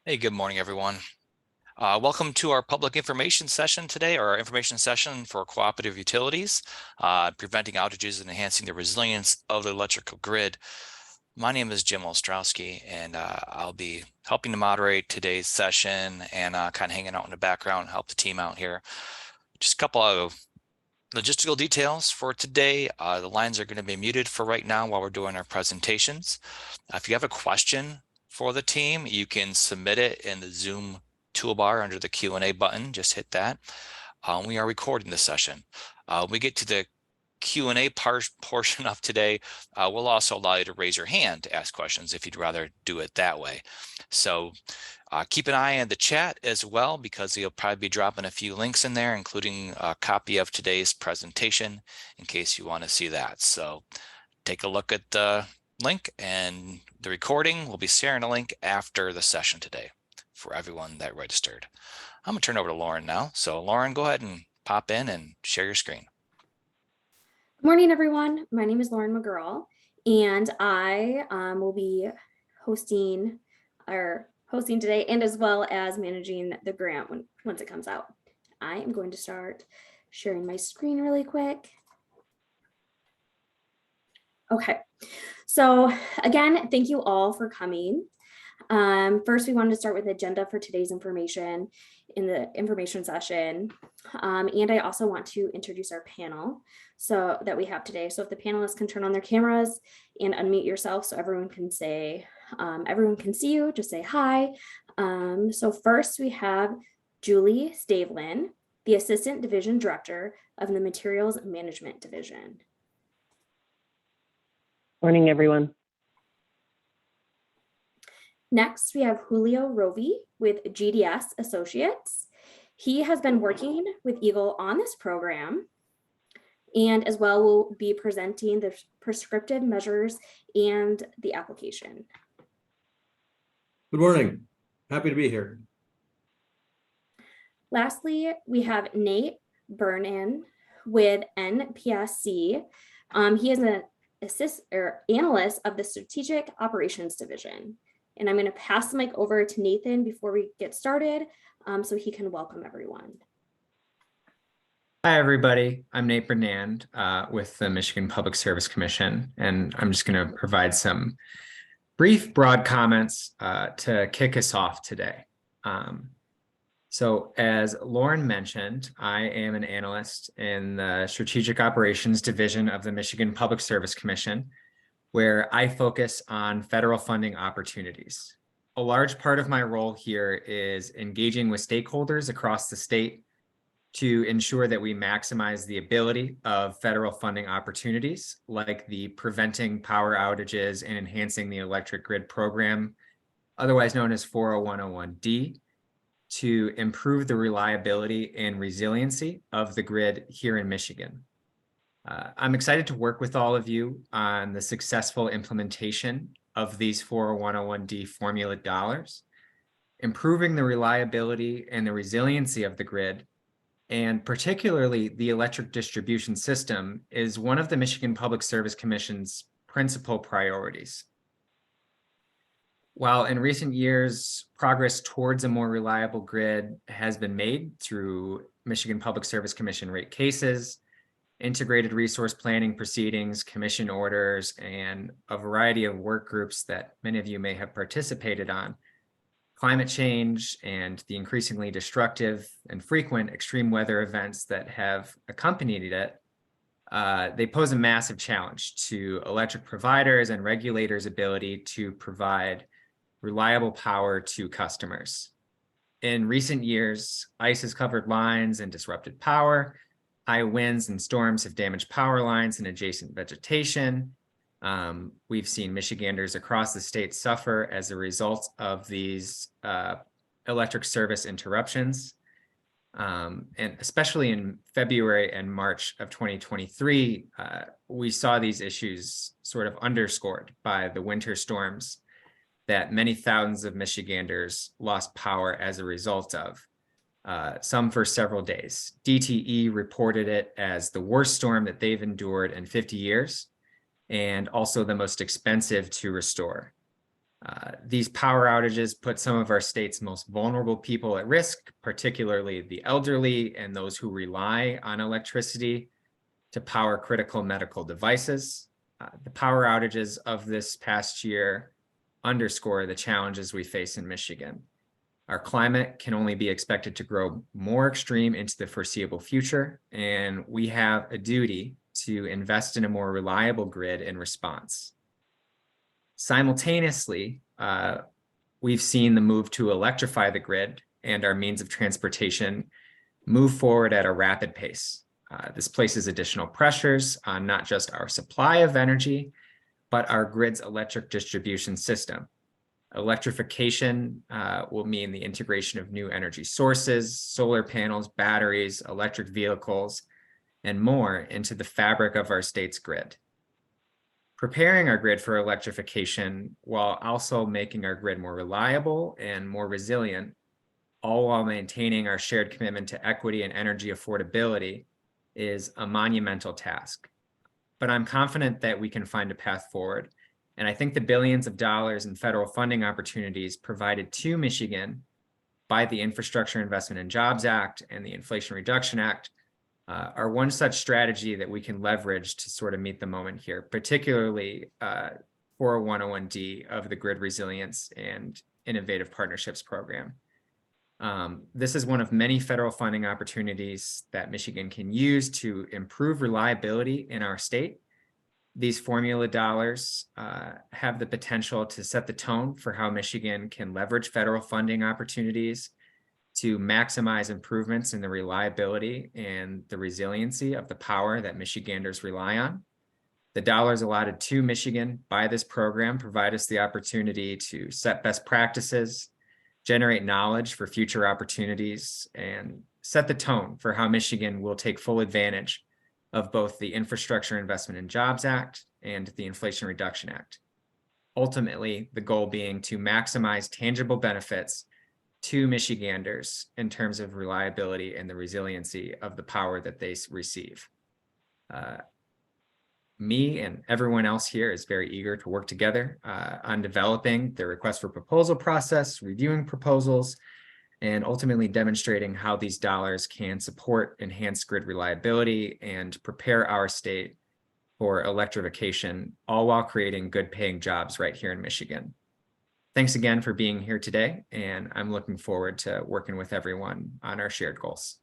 Hey, good morning, everyone. Welcome to our public information session today, or our information session for cooperative utilities, preventing outages and enhancing the resilience of the electrical grid. My name is Jim Ostrowski, and I'll be helping to moderate today's session and kind of hanging out in the background, help the team out here. Just a couple of logistical details for today. The lines are going to be muted for right now while we're doing our presentations. If you have a question for the team, you can submit it in the Zoom toolbar under the Q&A button. Just hit that. We are recording this session. We get to the Q&A portion of today. We'll also allow you to raise your hand to ask questions if you'd rather do it that way. So keep an eye on the chat as well, because you'll probably be dropping a few links in there, including a copy of today's presentation in case you want to see that. So take a look at the link, and the recording. We'll be sharing a link after the session today for everyone that registered. I'm gonna turn over to Lauren now. So Lauren, go ahead and pop in and share your screen. Good morning, everyone. My name is Lauren McGurl, and I will be hosting today, and as well as managing the grant once it comes out. I am going to start sharing my screen really quick. Okay, so again, thank you all for coming. First, we wanted to start with the agenda for today's information in the information session. And I also want to introduce our panel that we have today. So if the panelists can turn on their cameras and unmute yourself so everyone can see you, just say hi. So first we have Julie Stavelin, the Assistant Division Director of the Materials Management Division. Morning, everyone. Next, we have Julio Rovi with GDS Associates. He has been working with EGLE on this program, and as well will be presenting the prescriptive measures and the application. Good morning. Happy to be here. Lastly, we have Nate Burnin with NPSC. He is an analyst of the Strategic Operations Division. And I'm going to pass the mic over to Nathan before we get started, so he can welcome everyone. Hi, everybody. I'm Nate Bernand with the Michigan Public Service Commission, and I'm just going to provide some brief, broad comments to kick us off today. So as Lauren mentioned, I am an analyst in the Strategic Operations Division of the Michigan Public Service Commission, where I focus on federal funding opportunities. A large part of my role here is engaging with stakeholders across the state to ensure that we maximize the ability of federal funding opportunities, like the Preventing Power Outages and Enhancing the Electric Grid program, otherwise known as 40101D, to improve the reliability and resiliency of the grid here in Michigan. I'm excited to work with all of you on the successful implementation of these 40101D formula dollars, improving the reliability and the resiliency of the grid, and particularly the electric distribution system is one of the Michigan Public Service Commission's principal priorities. While in recent years, progress towards a more reliable grid has been made through Michigan Public Service Commission rate cases, integrated resource planning proceedings, commission orders, and a variety of work groups that many of you may have participated on, climate change and the increasingly destructive and frequent extreme weather events that have accompanied it, they pose a massive challenge to electric providers and regulators' ability to provide reliable power to customers. In recent years, ice has covered lines and disrupted power. High winds and storms have damaged power lines and adjacent vegetation. We've seen Michiganders across the state suffer as a result of these electric service interruptions. And especially in February and March of 2023, we saw these issues sort of underscored by the winter storms that many thousands of Michiganders lost power as a result of. Some for several days. DTE reported it as the worst storm that they've endured in 50 years, and also the most expensive to restore. These power outages put some of our state's most vulnerable people at risk, particularly the elderly and those who rely on electricity to power critical medical devices. The power outages of this past year underscore the challenges we face in Michigan. Our climate can only be expected to grow more extreme into the foreseeable future, and we have a duty to invest in a more reliable grid in response. Simultaneously, we've seen the move to electrify the grid and our means of transportation move forward at a rapid pace. This places additional pressures on not just our supply of energy, but our grid's electric distribution system. Electrification will mean the integration of new energy sources, solar panels, batteries, electric vehicles, and more into the fabric of our state's grid. Preparing our grid for electrification while also making our grid more reliable and more resilient, all while maintaining our shared commitment to equity and energy affordability, is a monumental task. But I'm confident that we can find a path forward. And I think the billions of dollars in federal funding opportunities provided to Michigan by the Infrastructure Investment and Jobs Act and the Inflation Reduction Act are one such strategy that we can leverage to sort of meet the moment here, particularly for 101D of the Grid Resilience and Innovative Partnerships Program. This is one of many federal funding opportunities that Michigan can use to improve reliability in our state. These formula dollars have the potential to set the tone for how Michigan can leverage federal funding opportunities to maximize improvements in the reliability and the resiliency of the power that Michiganders rely on. The dollars allotted to Michigan by this program provide us the opportunity to set best practices, generate knowledge for future opportunities, and set the tone for how Michigan will take full advantage of both the Infrastructure Investment and Jobs Act and the Inflation Reduction Act. Ultimately, the goal being to maximize tangible benefits to Michiganders in terms of reliability and the resiliency of the power that they receive. Me and everyone else here is very eager to work together on developing the request for proposal process, reviewing proposals, and ultimately demonstrating how these dollars can support enhanced grid reliability and prepare our state for electrification, all while creating good paying jobs right here in Michigan. Thanks again for being here today, and I'm looking forward to working with everyone on our shared goals.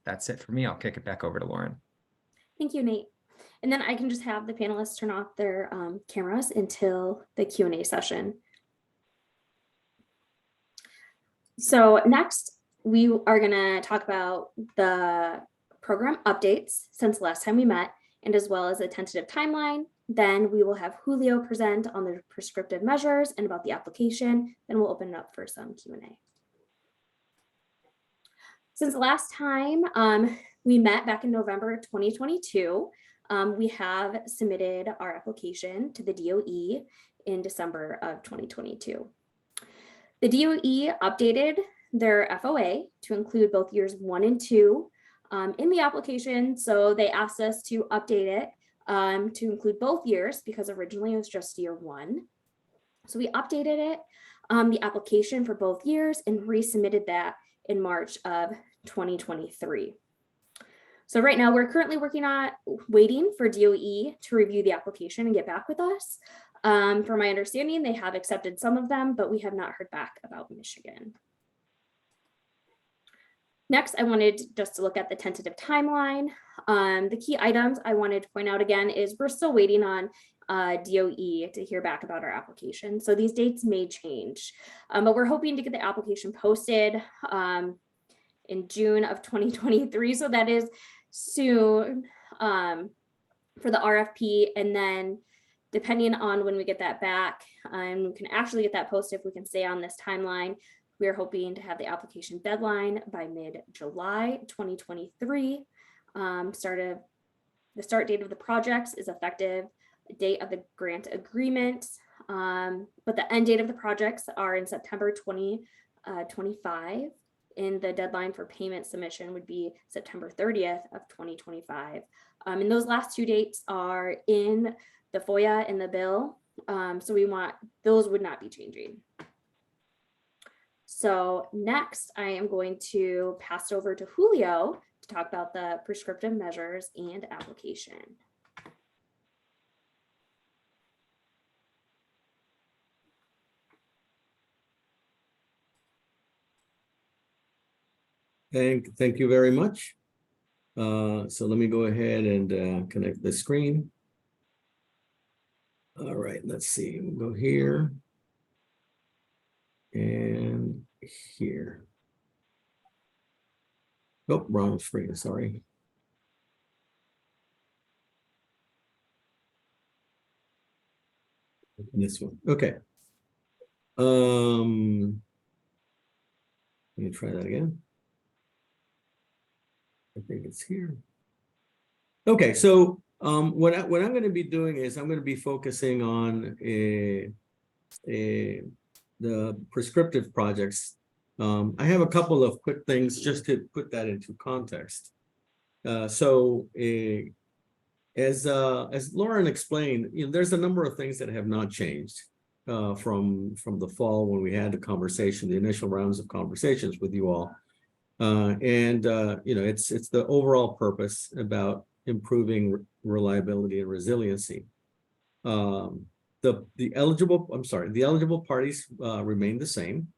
That's it for me. I'll kick it back over to Lauren. Thank you, Nate. And then I can just have the panelists turn off their cameras until the Q&A session. So next, we are going to talk about the program updates since last time we met, and as well as a tentative timeline. Then we will have Julio present on the prescriptive measures and about the application. Then we'll open it up for some Q&A. Since the last time we met back in November 2022, we have submitted our application to the DOE in December of 2022. The DOE updated their FOA to include both years 1 and 2 in the application. So they asked us to update it to include both years because originally it was just year 1. So we updated it, the application for both years, and resubmitted that in March of 2023. So right now we're currently waiting for DOE to review the application and get back with us. From my understanding, they have accepted some of them, but we have not heard back about Michigan. Next, I wanted just to look at the tentative timeline. The key items I wanted to point out again is we're still waiting on DOE to hear back about our application. So these dates may change, but we're hoping to get the application posted in June of 2023. So that is soon for the RFP. And then depending on when we get that back, we can actually get that posted if we can stay on this timeline. We are hoping to have the application deadline by mid-July 2023. The start date of the projects is effective date of the grant agreement, but the end date of the projects are in September 2025, and the deadline for payment submission would be September 30th of 2025. And those last two dates are in the FOIA and the bill So those would not be changing. So next, I am going to pass it over to Julio to talk about the prescriptive measures and application. Thank you very much. So let me go ahead and connect the screen. All right, let's see. We'll go here and here. Oh, wrong screen, sorry. This one, okay. Let me try that again. I think it's here. Okay, so what I'm going to be doing is I'm going to be focusing on the prescriptive projects. I have a couple of quick things just to put that into context. As Lauren explained, there's a number of things that have not changed from the fall when we had the conversation, the initial rounds of conversations with you all. It's the overall purpose about improving reliability and resiliency. The eligible parties remain the same.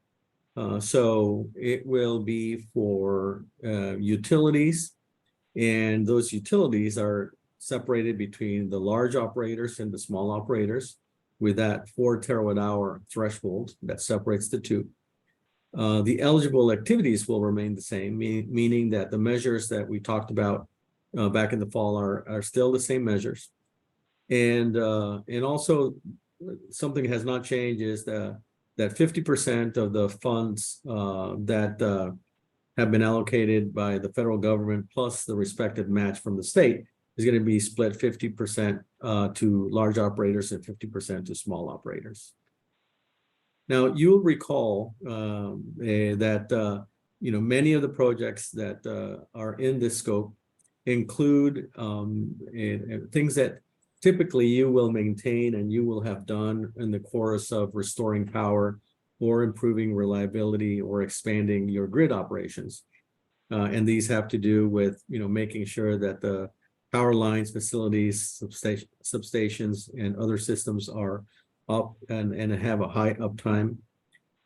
So it will be for utilities, and those utilities are separated between the large operators and the small operators with that 4 terawatt-hour threshold that separates the two. The eligible activities will remain the same, meaning that the measures that we talked about back in the fall are still the same measures. And also something has not changed is that 50% of the funds that have been allocated by the federal government plus the respective match from the state is going to be split 50% to large operators and 50% to small operators. Now, you'll recall that many of the projects that are in this scope include things that typically you will maintain and you will have done in the course of restoring power or improving reliability or expanding your grid operations. And these have to do with making sure that the power lines, facilities, substations, and other systems are up and have a high uptime.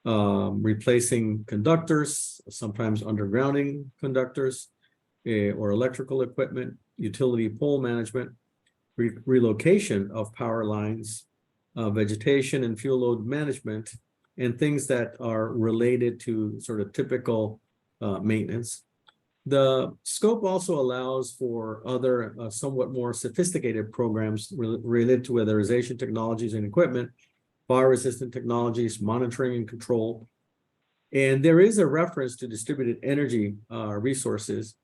Replacing conductors, sometimes undergrounding conductors or electrical equipment, utility pole management, relocation of power lines, vegetation and fuel load management, and things that are related to sort of typical maintenance. The scope also allows for other somewhat more sophisticated programs related to weatherization technologies and equipment, fire-resistant technologies, monitoring and control. And there is a reference to distributed energy resources,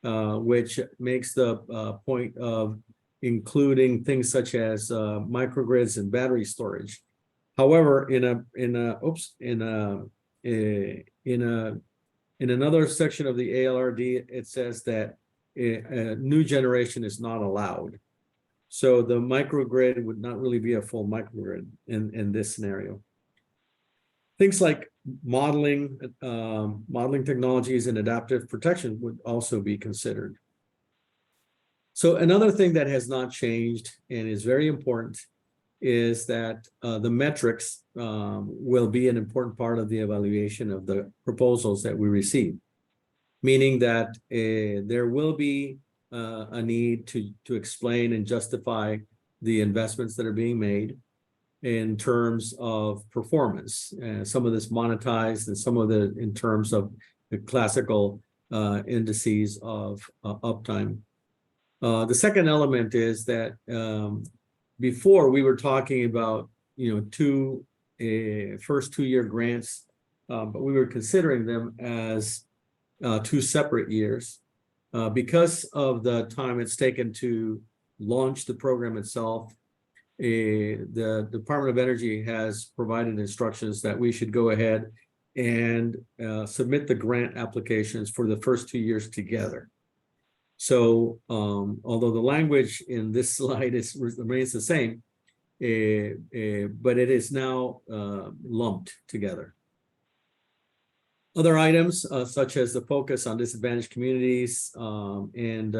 which makes the point of including things such as microgrids and battery storage. However, in another section of the ALRD, it says that a new generation is not allowed. So the microgrid would not really be a full microgrid in this scenario. Things like modeling technologies and adaptive protection would also be considered. So another thing that has not changed and is very important is that the metrics will be an important part of the evaluation of the proposals that we receive, meaning that there will be a need to explain and justify the investments that are being made in terms of performance. Some of this monetized and some of it in terms of the classical indices of uptime. The second element is that before we were talking about first 2-year grants, but we were considering them as 2 separate years because of the time it's taken to launch the program itself. The Department of Energy has provided instructions that we should go ahead and submit the grant applications for the first 2 years together. So although the language in this slide remains the same, but it is now lumped together. Other items such as the focus on disadvantaged communities and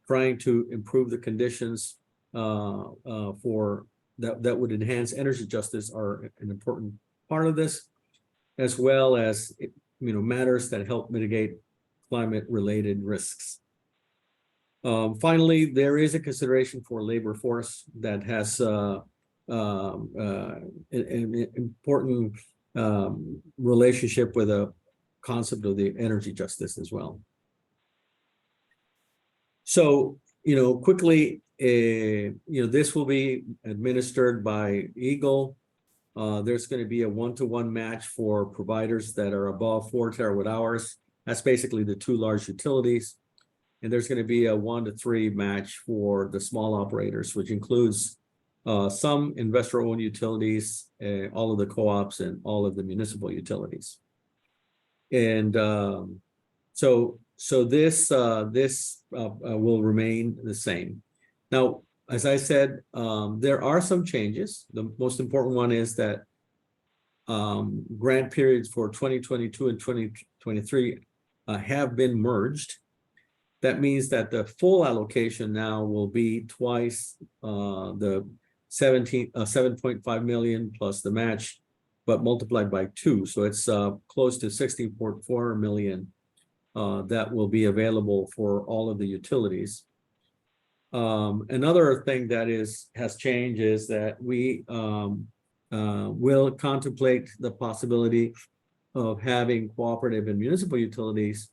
trying to improve the conditions for that would enhance energy justice are an important part of this, as well as matters that help mitigate climate-related risks. Finally, there is a consideration for labor force that has an important relationship with a concept of the energy justice as well. So, quickly, this will be administered by EGLE. There's going to be a one-to-one match for providers that are above 4 terawatt hours. That's basically the 2 large utilities. And there's going to be a 1-to-3 match for the small operators, which includes some investor-owned utilities, all of the co-ops, and all of the municipal utilities. And so this will remain the same. Now, as I said, there are some changes. The most important one is that grant periods for 2022 and 2023 have been merged. That means that the full allocation now will be twice the 7.5 million plus the match, but multiplied by 2. So it's close to 16.4 million that will be available for all of the utilities. Another thing that has changed is that we will contemplate the possibility of having cooperative and municipal utilities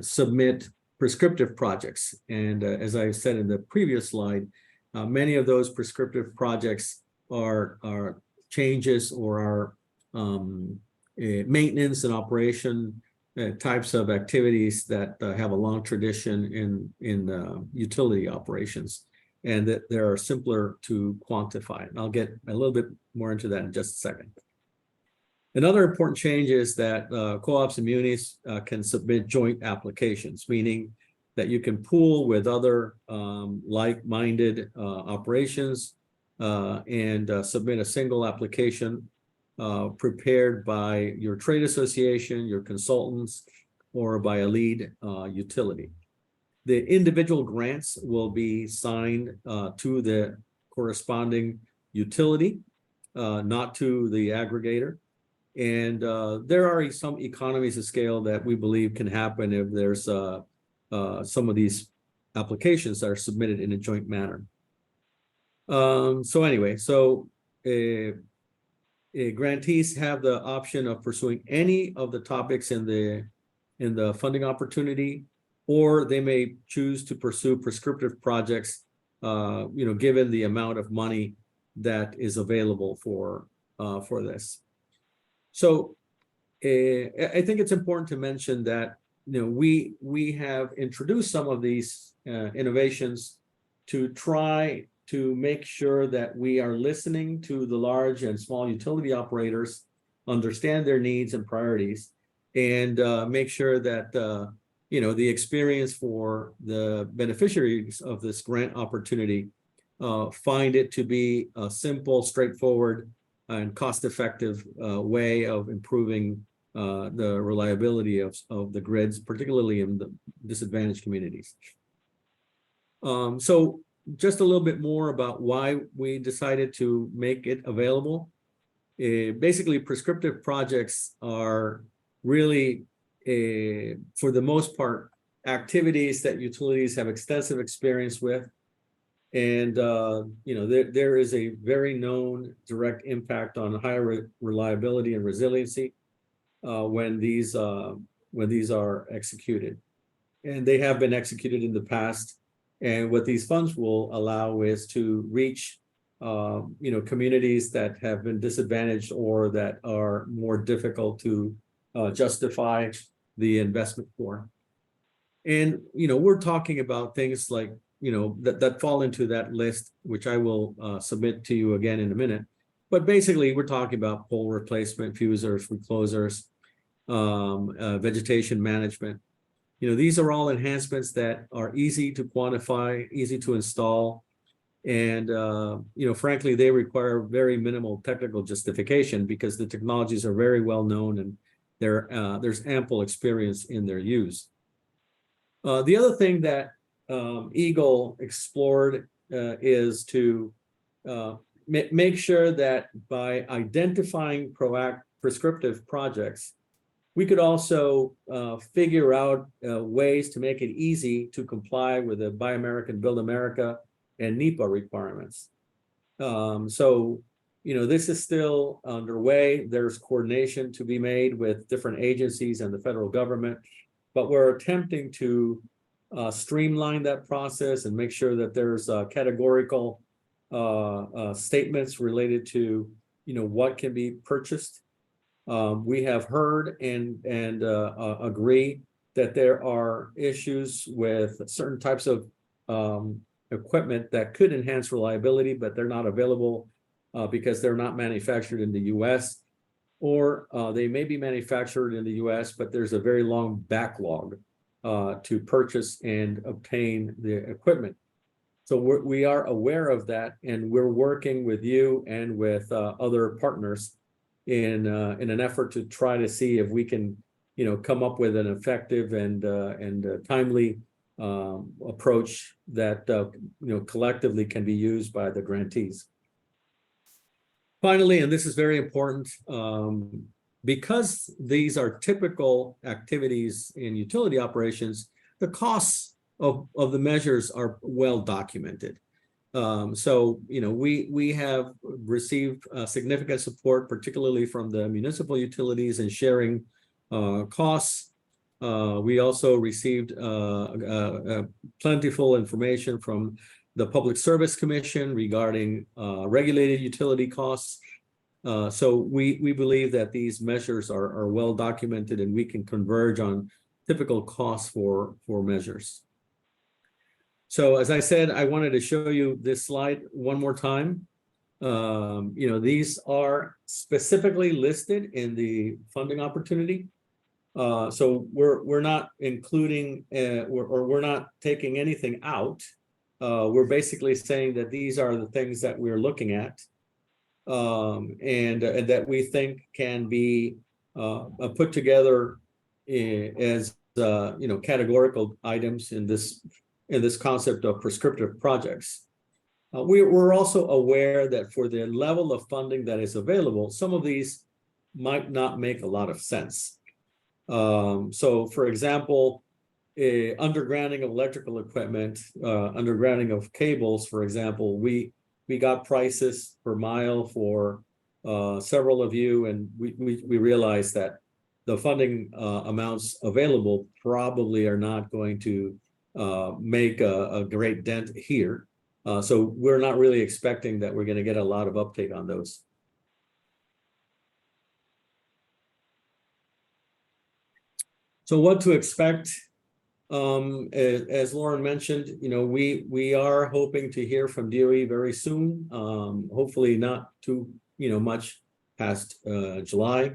submit prescriptive projects. And as I said in the previous slide, many of those prescriptive projects are changes or are maintenance and operation types of activities that have a long tradition in utility operations, and that they are simpler to quantify. And I'll get a little bit more into that in just a second. Another important change is that co-ops and munis can submit joint applications, meaning that you can pool with other like-minded operations and submit a single application prepared by your trade association, your consultants, or by a lead utility. The individual grants will be signed to the corresponding utility, not to the aggregator. And there are some economies of scale that we believe can happen if there's some of these applications that are submitted in a joint manner. Grantees have the option of pursuing any of the topics in the funding opportunity, or they may choose to pursue prescriptive projects, given the amount of money that is available for this. So I think it's important to mention that we have introduced some of these innovations to try to make sure that we are listening to the large and small utility operators, understand their needs and priorities, and make sure that the experience for the beneficiaries of this grant opportunity find it to be a simple, straightforward, and cost-effective way of improving the reliability of the grids, particularly in the disadvantaged communities. So just a little bit more about why we decided to make it available. Basically, prescriptive projects are really, for the most part, activities that utilities have extensive experience with. And there is a very known direct impact on higher reliability and resiliency when these are executed, and they have been executed in the past. And what these funds will allow is to reach communities that have been disadvantaged or that are more difficult to justify the investment for. And we're talking about things like that fall into that list, which I will submit to you again in a minute. But basically, we're talking about pole replacement, fusers, reclosers, vegetation management. These are all enhancements that are easy to quantify, easy to install, And, frankly, they require very minimal technical justification because the technologies are very well known and there's ample experience in their use. The other thing that EGLE explored is to make sure that by identifying prescriptive projects, we could also figure out ways to make it easy to comply with the Buy American, Build America and NEPA requirements. This is still underway. There's coordination to be made with different agencies and the federal government, but we're attempting to streamline that process and make sure that there's categorical statements related to, what can be purchased. We have heard and agree that there are issues with certain types of equipment that could enhance reliability, but they're not available because they're not manufactured in the U.S. or they may be manufactured in the U.S., but there's a very long backlog to purchase and obtain the equipment. So we are aware of that, and we're working with you and with other partners in an effort to try to see if we can, come up with an effective and timely approach that collectively can be used by the grantees. Finally, and this is very important, because these are typical activities in utility operations, the costs of the measures are well documented. We have received significant support, particularly from the municipal utilities in sharing costs. We also received plentiful information from the Public Service Commission regarding regulated utility costs. We believe that these measures are well documented and we can converge on typical costs for measures. So as I said, I wanted to show you this slide one more time. These are specifically listed in the funding opportunity. So we're not including or we're not taking anything out. We're basically saying that these are the things that we're looking at and that we think can be put together as categorical items in this concept of prescriptive projects. We're also aware that for the level of funding that is available, some of these might not make a lot of sense. So for example, undergrounding of electrical equipment, undergrounding of cables, for example, we got prices per mile for several of you, and we realized that the funding amounts available probably are not going to make a great dent here. So we're not really expecting that we're going to get a lot of uptake on those. So what to expect? As Lauren mentioned, we are hoping to hear from DOE very soon. Hopefully not too much past July.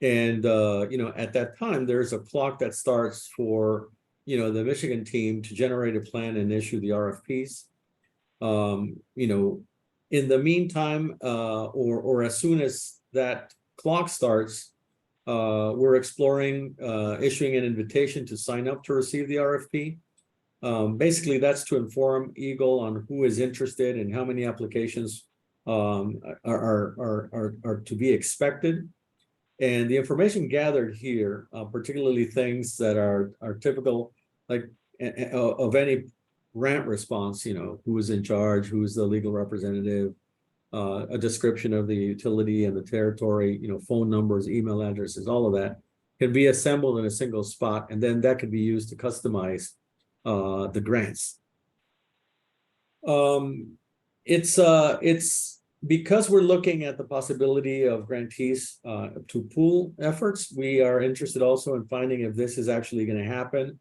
And at that time, there's a clock that starts for the Michigan team to generate a plan and issue the RFPs. In the meantime, or as soon as that clock starts, we're exploring issuing an invitation to sign up to receive the RFP. Basically, that's to inform EGLE on who is interested and how many applications are to be expected. And the information gathered here, particularly things that are typical, like of any grant response, who is in charge, who is the legal representative, a description of the utility and the territory, phone numbers, email addresses, all of that can be assembled in a single spot, and then that could be used to customize the grants. It's because we're looking at the possibility of grantees to pool efforts. We are interested also in finding if this is actually going to happen,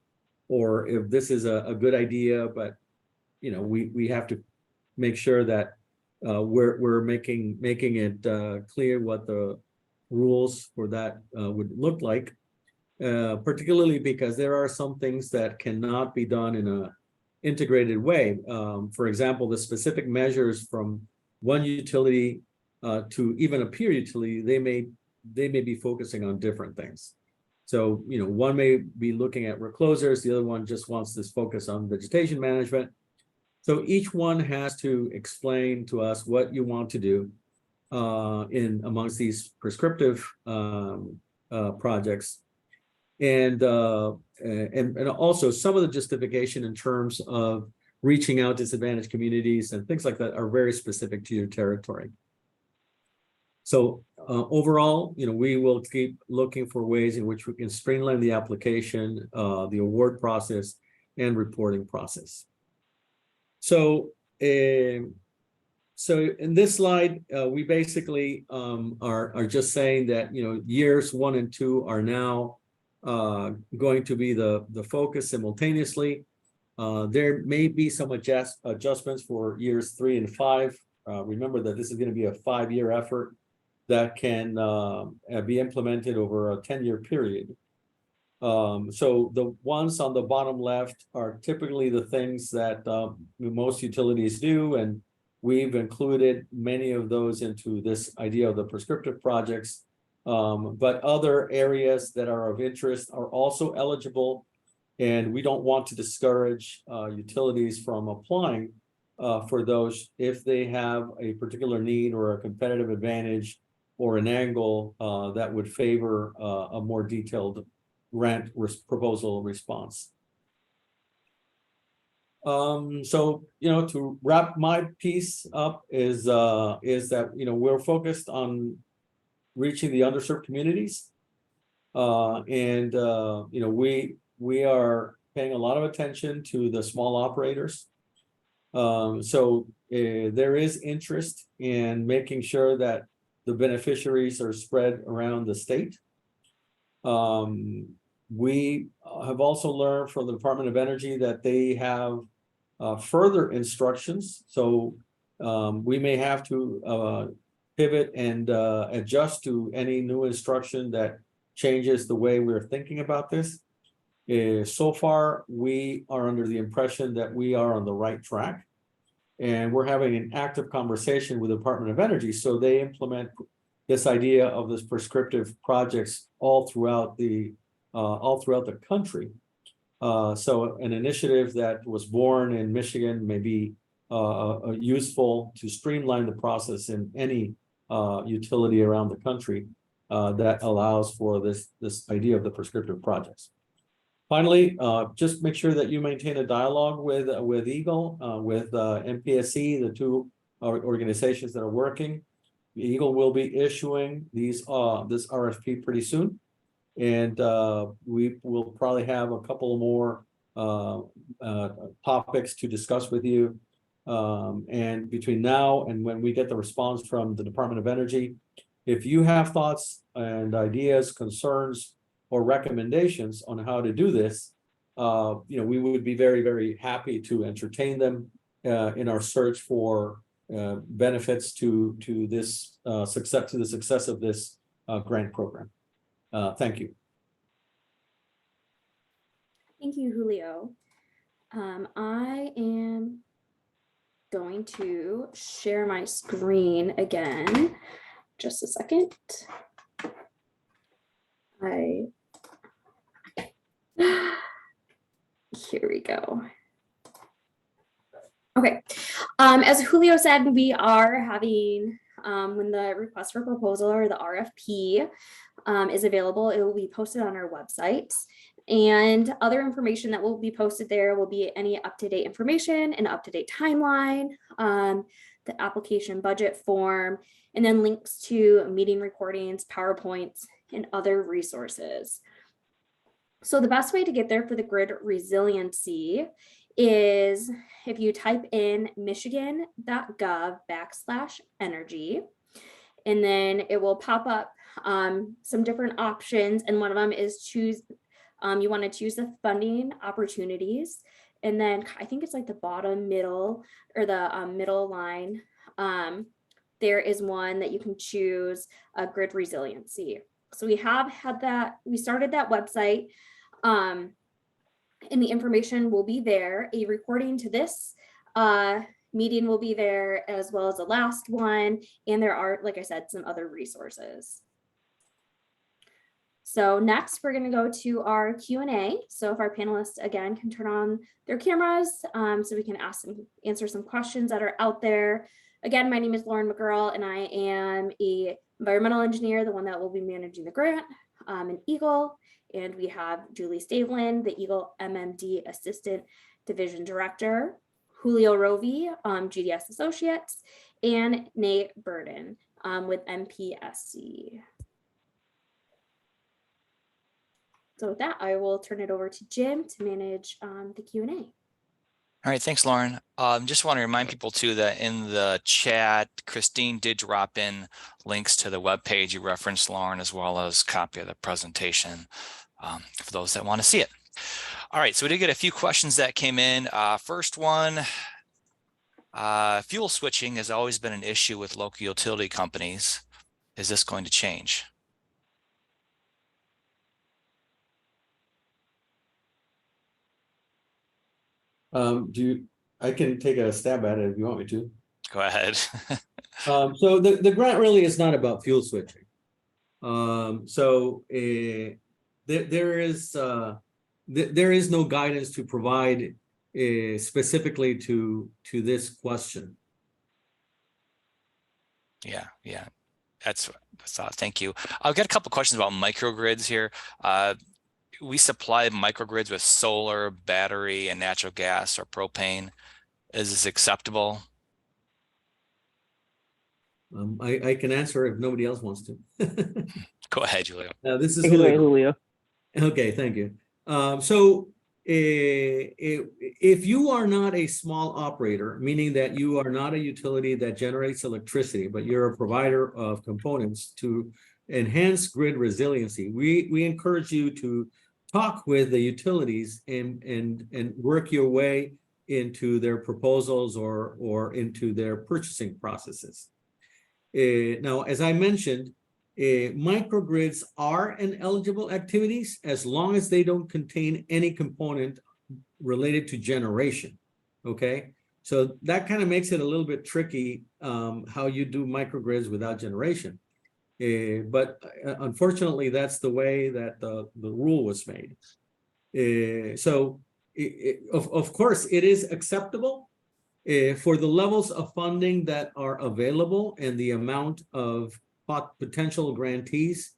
or if this is a good idea, but we have to make sure that we're making it clear what the rules for that would look like, particularly because there are some things that cannot be done integrated way. For example, the specific measures from one utility to even a peer utility, they may be focusing on different things. So, one may be looking at reclosers, the other one just wants this focus on vegetation management. So each one has to explain to us what you want to do in amongst these prescriptive projects. And also some of the justification in terms of reaching out to disadvantaged communities and things like that are very specific to your territory. So overall, we will keep looking for ways in which we can streamline the application, the award process, and reporting process. So in this slide, we basically are just saying that years 1 and 2 are now going to be the focus simultaneously. There may be some adjustments for years 3 and 5. Remember that this is going to be a 5-year effort that can be implemented over a 10-year period. So the ones on the bottom left are typically the things that most utilities do, and we've included many of those into this idea of the prescriptive projects. But other areas that are of interest are also eligible, and we don't want to discourage utilities from applying for those if they have a particular need or a competitive advantage or an angle that would favor a more detailed grant proposal response. So, to wrap my piece up is that, we're focused on reaching the underserved communities. And we are paying a lot of attention to the small operators. So there is interest in making sure that the beneficiaries are spread around the state. We have also learned from the Department of Energy that they have further instructions. So we may have to pivot and adjust to any new instruction that changes the way we're thinking about this. So far, we are under the impression that we are on the right track. And we're having an active conversation with the Department of Energy, so they implement this idea of this prescriptive projects all throughout the country. So an initiative that was born in Michigan may be useful to streamline the process in any utility around the country that allows for this idea of the prescriptive projects. Finally, just make sure that you maintain a dialogue with EGLE, with MPSC, the two organizations that are working. EGLE will be issuing this RFP pretty soon, and we will probably have a couple more topics to discuss with you. And between now and when we get the response from the Department of Energy, if you have thoughts and ideas, concerns, or recommendations on how to do this, we would be very, very happy to entertain them in our search for benefits to this success of this grant program. Thank you. Thank you, Julio. I am going to share my screen again. Just a second. Here we go. Okay. As Julio said, we are having, when the request for proposal or the RFP is available, it will be posted on our website. And other information that will be posted there will be any up-to-date information, an up-to-date timeline, the application budget form, and then links to meeting recordings, PowerPoints, and other resources. So the best way to get there for the grid resiliency is if you type in michigan.gov/energy, and then it will pop up some different options. And one of them is choose, you want to choose the funding opportunities. And then I think it's like the bottom middle or the middle line. There is one that you can choose grid resiliency. So we have had that, we started that website. and the information will be there. A recording to this meeting will be there, as well as the last one. And there are, like I said, some other resources. So next, we're going to go to our Q&A. So if our panelists, again, can turn on their cameras so we can answer some questions that are out there. Again, my name is Lauren McGurl, and I am a environmental engineer, the one that will be managing the grant, in EGLE. And we have Julie Stavelin, the EGLE MMD Assistant Division Director, Julio Rovi, GDS Associates, and Nate Burden with MPSC. So with that, I will turn it over to Jim to manage the Q&A. All right, thanks, Lauren. Just want to remind people too that in the chat, Christine did drop in links to the webpage you referenced, Lauren, as well as a copy of the presentation for those that want to see it. All right, so we did get a few questions that came in. First one, fuel switching has always been an issue with local utility companies. Is this going to change? I can take a stab at it if you want me to. Go ahead. So the grant really is not about fuel switching. There is no guidance to provide specifically to this question. Yeah, that's thank you. I've got a couple questions about microgrids here. We supply microgrids with solar, battery, and natural gas or propane. Is this acceptable? I can answer if nobody else wants to. Go ahead, Julio. This is Julio. Okay, thank you. If you are not a small operator, meaning that you are not a utility that generates electricity, but you're a provider of components to enhance grid resiliency, we encourage you to talk with the utilities and work your way into their proposals or into their purchasing processes. Now, as I mentioned, microgrids are an eligible activities as long as they don't contain any component related to generation. Okay, so that kind of makes it a little bit tricky how you do microgrids without generation. But unfortunately, that's the way that the rule was made. Of course, it is acceptable for the levels of funding that are available and the amount of potential grantees.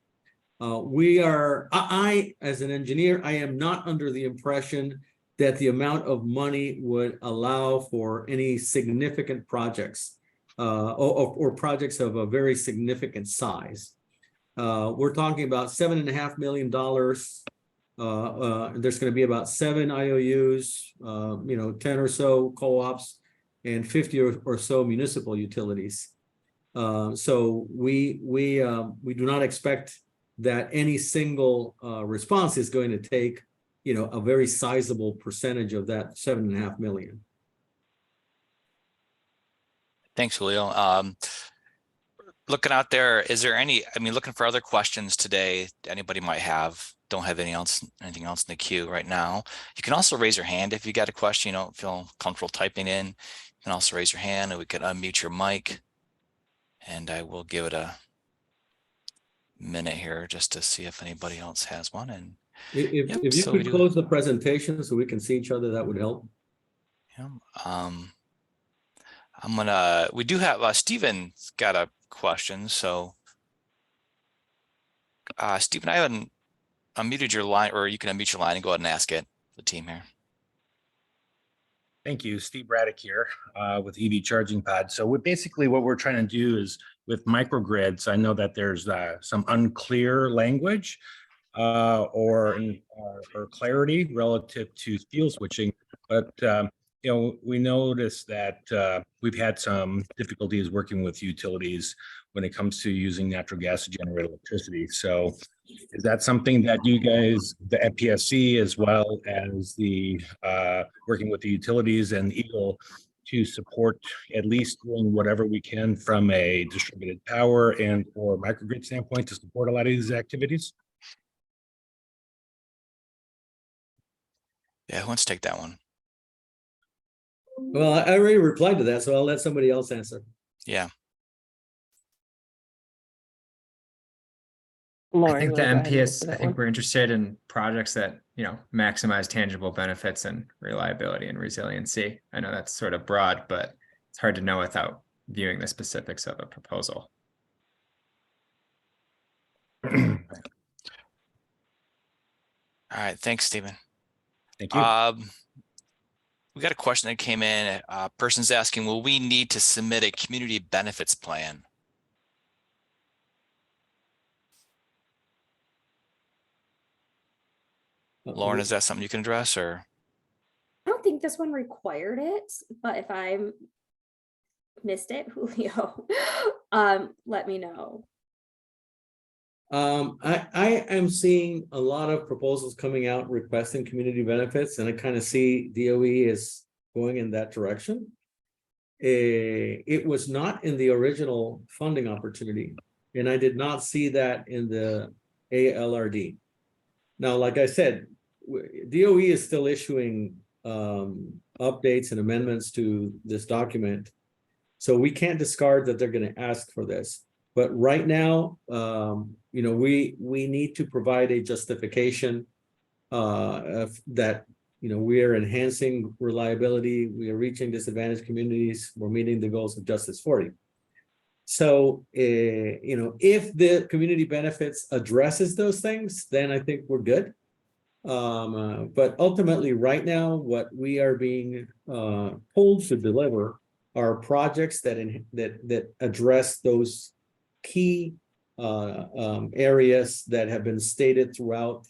I, as an engineer, I am not under the impression that the amount of money would allow for any significant projects or projects of a very significant size. We're talking about $7.5 million. There's going to be about 7 IOUs, 10 or so co-ops, and 50 or so municipal utilities. So we do not expect that any single response is going to take, a very sizable percentage of that 7.5 million. Thanks, Julio. Looking out there, is there looking for other questions today anybody might have? Don't have anything else in the queue right now. You can also raise your hand if you got a question you don't feel comfortable typing in. You can also raise your hand and we can unmute your mic. And I will give it a minute here just to see if anybody else has one. And if you could close the presentation so we can see each other, that would help. Yeah. We do have Stephen's got a question. So Stephen, I haven't unmuted your line, or you can unmute your line and go ahead and ask it, the team here. Thank you, Steve Braddock here with EV Charging Pod. So basically what we're trying to do is with microgrids, I know that there's some unclear language or clarity relative to fuel switching, but we noticed that we've had some difficulties working with utilities when it comes to using natural gas to generate electricity. So is that something that you guys, the MPSC, as well as the working with the utilities and EGLE, to support at least doing whatever we can from a distributed power and or microgrid standpoint to support a lot of these activities? Yeah, who wants to take that one? Well, I already replied to that, so I'll let somebody else answer. Yeah. I think the MPS, I think we're interested in projects that, maximize tangible benefits and reliability and resiliency. I know that's sort of broad, but it's hard to know without viewing the specifics of a proposal. All right. Thanks, Stephen. Thank you. We got a question that came in. Person's asking, will we need to submit a community benefits plan? Lauren, is that something you can address, or? I don't think this one required it, but if I missed it, Julio, let me know. I am seeing a lot of proposals coming out requesting community benefits, and I kind of see DOE is going in that direction. It was not in the original funding opportunity, and I did not see that in the ALRD. Now, like I said, DOE is still issuing updates and amendments to this document, so we can't discard that they're going to ask for this. But right now, we need to provide a justification of that, we are enhancing reliability, we are reaching disadvantaged communities, we're meeting the goals of Justice 40. So, if the community benefits addresses those things, then I think we're good. But ultimately, right now, what we are being told to deliver are projects that address those key areas that have been stated throughout,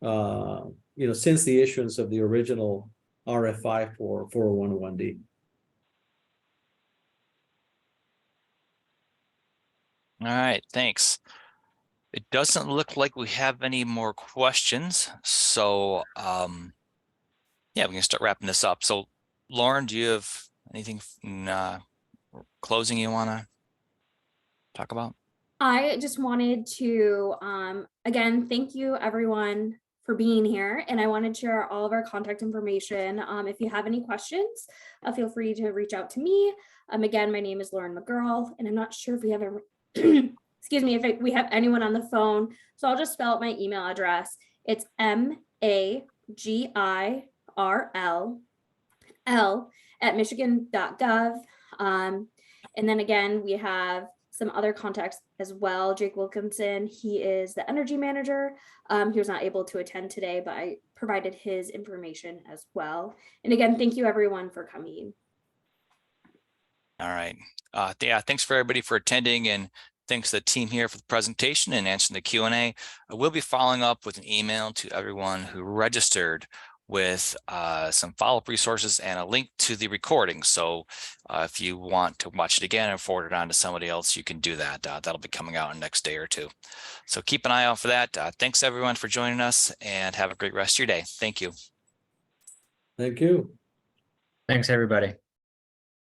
since the issuance of the original RFI for 40101D. All right, thanks. It doesn't look like we have any more questions. So, yeah, we can start wrapping this up. So, Lauren, do you have anything closing you want to talk about? I just wanted to, again, thank you everyone for being here. And I wanted to share all of our contact information. If you have any questions, feel free to reach out to me. Again, my name is Lauren McGurl, and I'm not sure if we have excuse me, if we have anyone on the phone. So I'll just spell out my email address. It's magirl@michigan.gov. And then again, we have some other contacts as well. Jake Wilkinson, he is the energy manager. He was not able to attend today, but I provided his information as well. And again, thank you everyone for coming. All right. Yeah, thanks for everybody for attending, and thanks to the team here for the presentation and answering the Q&A. I will be following up with an email to everyone who registered with some follow-up resources and a link to the recording. So if you want to watch it again and forward it on to somebody else, you can do that. That'll be coming out in the next day or two. So keep an eye out for that. Thanks everyone for joining us, and have a great rest of your day. Thank you. Thank you. Thanks, everybody.